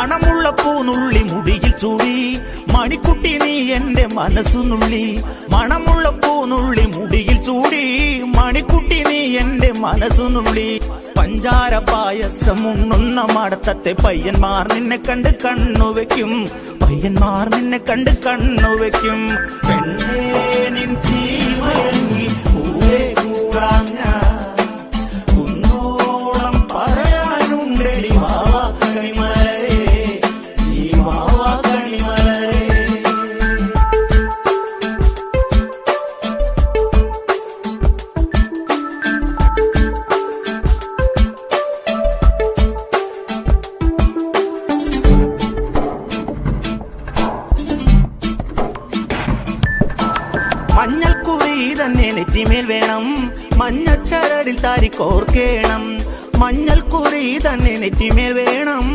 മണമുള്ള പൂനുള്ളി മുടിയിൽ ചൂടി മണിക്കുട്ടി നീ എന്റെ മനസ്സുനുള്ളി. മണമുള്ള പൂനുള്ളി മുടിയിൽ ചൂടി മണിക്കുട്ടി നീ എന്റെ മനസ്സുനുള്ളി. പഞ്ചാര പായസം ഉണ്ണുന്ന മടത്തത്തെ പയ്യന്മാർ നിന്നെ കണ്ട് കണ്ണുവെക്കും. പയ്യന്മാർ നിന്നെ കണ്ട് കണ്ണുവെക്കും. പെണ്ണേ നിൻ ചീമയങ്ങി പൂവേ കൂടാൻ ഞാൻ കുന്നോളം പറയാനുണ്ടടി മാവാ കണിമലരേ, ഈ മാവാ കണിമലരേ. മഞ്ഞൾക്കുറി തന്നെ നെറ്റിമേൽ വേണം, മഞ്ഞച്ചരടിൽ താരി കോർക്കേണം. മഞ്ഞൾക്കുറി തന്നെ നെറ്റിമേൽ വേണം,